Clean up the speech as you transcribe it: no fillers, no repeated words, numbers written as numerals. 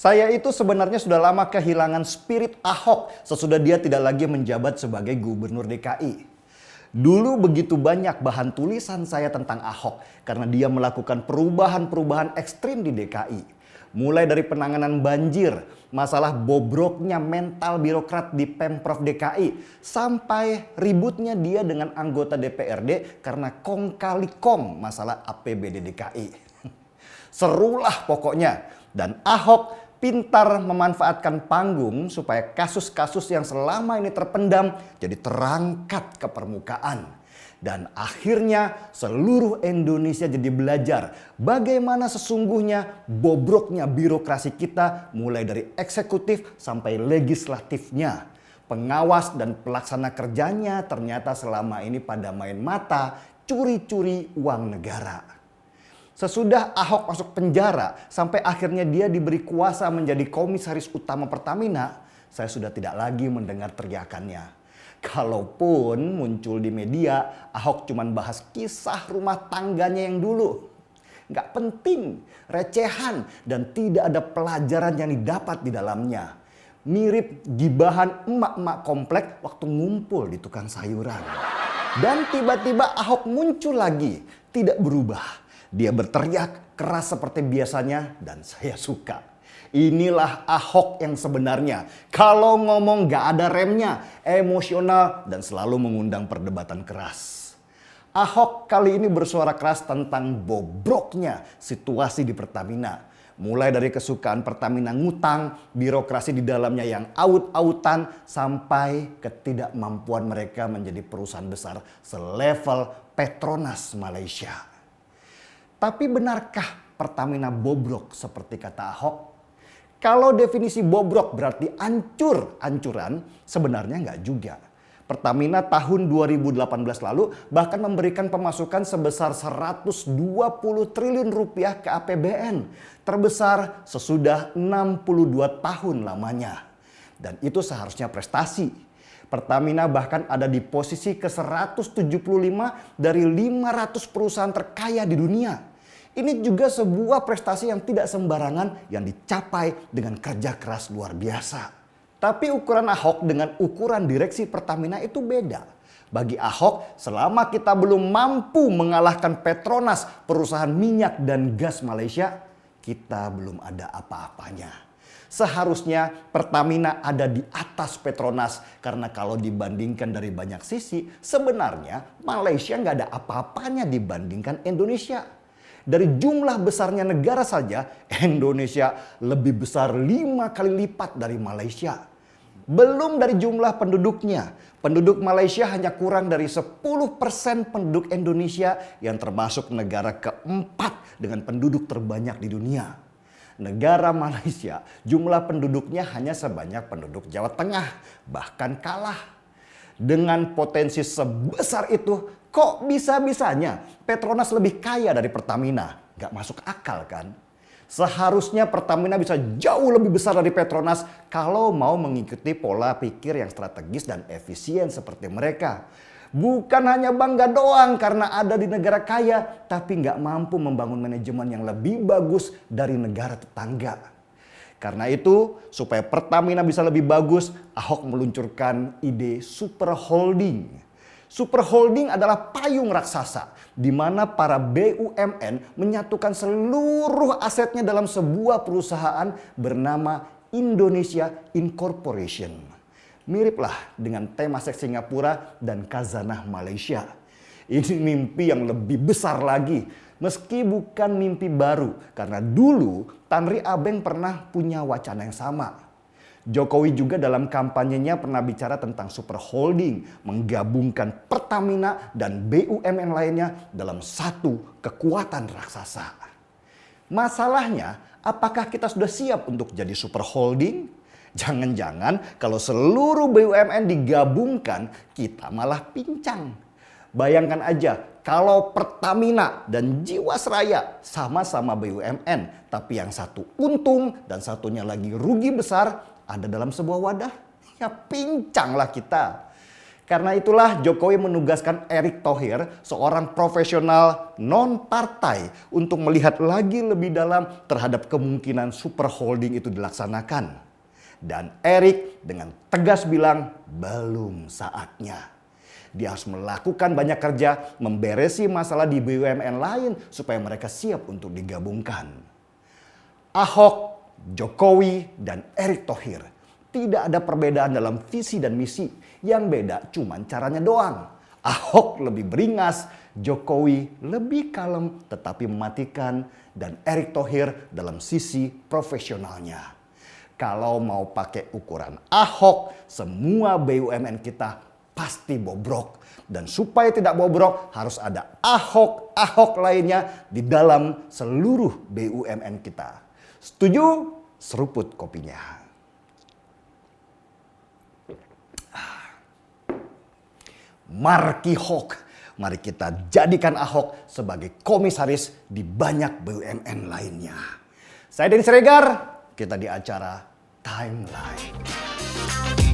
Saya itu sebenarnya sudah lama kehilangan spirit Ahok sesudah dia tidak lagi menjabat sebagai gubernur DKI. Dulu begitu banyak bahan tulisan saya tentang Ahok karena dia melakukan perubahan-perubahan ekstrim di DKI. Mulai dari penanganan banjir, masalah bobroknya mental birokrat di Pemprov DKI, sampai ributnya dia dengan anggota DPRD karena kong kali kong masalah APBD DKI. Serulah pokoknya. Dan Ahok pintar memanfaatkan panggung supaya kasus-kasus yang selama ini terpendam jadi terangkat ke permukaan. Dan akhirnya seluruh Indonesia jadi belajar bagaimana sesungguhnya bobroknya birokrasi kita mulai dari eksekutif sampai legislatifnya. Pengawas dan pelaksana kerjanya ternyata selama ini pada main mata curi-curi uang negara. Sesudah Ahok masuk penjara sampai akhirnya dia diberi kuasa menjadi komisaris utama Pertamina, saya sudah tidak lagi mendengar teriakannya. Kalaupun muncul di media, Ahok cuma bahas kisah rumah tangganya yang dulu. Nggak penting, recehan, dan tidak ada pelajaran yang didapat di dalamnya. Mirip gibahan emak-emak komplek waktu ngumpul di tukang sayuran. Dan tiba-tiba Ahok muncul lagi, tidak berubah. Dia berteriak keras seperti biasanya dan saya suka. Inilah Ahok yang sebenarnya. Kalau ngomong gak ada remnya, emosional dan selalu mengundang perdebatan keras. Ahok kali ini bersuara keras tentang bobroknya situasi di Pertamina. Mulai dari kesukaan Pertamina ngutang, birokrasi di dalamnya yang aut-autan, sampai ketidakmampuan mereka menjadi perusahaan besar selevel Petronas Malaysia. Tapi benarkah Pertamina bobrok seperti kata Ahok? Kalau definisi bobrok berarti ancuran, sebenarnya nggak juga. Pertamina tahun 2018 lalu bahkan memberikan pemasukan sebesar 120 triliun rupiah ke APBN. Terbesar sesudah 62 tahun lamanya. Dan itu seharusnya prestasi. Pertamina bahkan ada di posisi ke-175 dari 500 perusahaan terkaya di dunia. Ini juga sebuah prestasi yang tidak sembarangan yang dicapai dengan kerja keras luar biasa. Tapi ukuran Ahok dengan ukuran direksi Pertamina itu beda. Bagi Ahok, selama kita belum mampu mengalahkan Petronas, perusahaan minyak dan gas Malaysia, kita belum ada apa-apanya. Seharusnya Pertamina ada di atas Petronas karena kalau dibandingkan dari banyak sisi, sebenarnya Malaysia nggak ada apa-apanya dibandingkan Indonesia. Dari jumlah besarnya negara saja, Indonesia lebih besar 5 kali lipat dari Malaysia. Belum dari jumlah penduduknya. Penduduk Malaysia hanya kurang dari 10% penduduk Indonesia yang termasuk negara keempat dengan penduduk terbanyak di dunia. Negara Malaysia jumlah penduduknya hanya sebanyak penduduk Jawa Tengah, bahkan kalah. Dengan potensi sebesar itu, kok bisa-bisanya Petronas lebih kaya dari Pertamina? Gak masuk akal kan? Seharusnya Pertamina bisa jauh lebih besar dari Petronas kalau mau mengikuti pola pikir yang strategis dan efisien seperti mereka. Bukan hanya bangga doang karena ada di negara kaya, tapi gak mampu membangun manajemen yang lebih bagus dari negara tetangga. Karena itu, supaya Pertamina bisa lebih bagus, Ahok meluncurkan ide super holding. Super holding adalah payung raksasa di mana para BUMN menyatukan seluruh asetnya dalam sebuah perusahaan bernama Indonesia Incorporation. Miriplah dengan Temasek Singapura dan Khazanah Malaysia. Ini mimpi yang lebih besar lagi. Meski bukan mimpi baru, karena dulu Tanri Abeng pernah punya wacana yang sama. Jokowi juga dalam kampanyenya pernah bicara tentang super holding, menggabungkan Pertamina dan BUMN lainnya dalam satu kekuatan raksasa. Masalahnya, apakah kita sudah siap untuk jadi super holding? Jangan-jangan kalau seluruh BUMN digabungkan, kita malah pincang. Bayangkan aja kalau Pertamina dan Jiwasraya sama-sama BUMN, tapi yang satu untung dan satunya lagi rugi besar ada dalam sebuah wadah, ya pincanglah kita. Karena itulah Jokowi menugaskan Erick Thohir, seorang profesional non-partai, untuk melihat lagi lebih dalam terhadap kemungkinan super holding itu dilaksanakan. Dan Erick dengan tegas bilang belum saatnya. Dia harus melakukan banyak kerja, memberesi masalah di BUMN lain supaya mereka siap untuk digabungkan. Ahok, Jokowi, dan Erick Thohir tidak ada perbedaan dalam visi dan misi. Yang beda cuman caranya doang. Ahok lebih beringas, Jokowi lebih kalem tetapi mematikan, dan Erick Thohir dalam sisi profesionalnya. Kalau mau pakai ukuran Ahok, semua BUMN kita pasti bobrok. Dan supaya tidak bobrok harus ada Ahok lainnya di dalam seluruh BUMN kita. Setuju? Seruput kopinya. Marky Hawk. Mari kita jadikan Ahok sebagai komisaris di banyak BUMN lainnya. Saya Denny Siregar, kita di acara Timeline.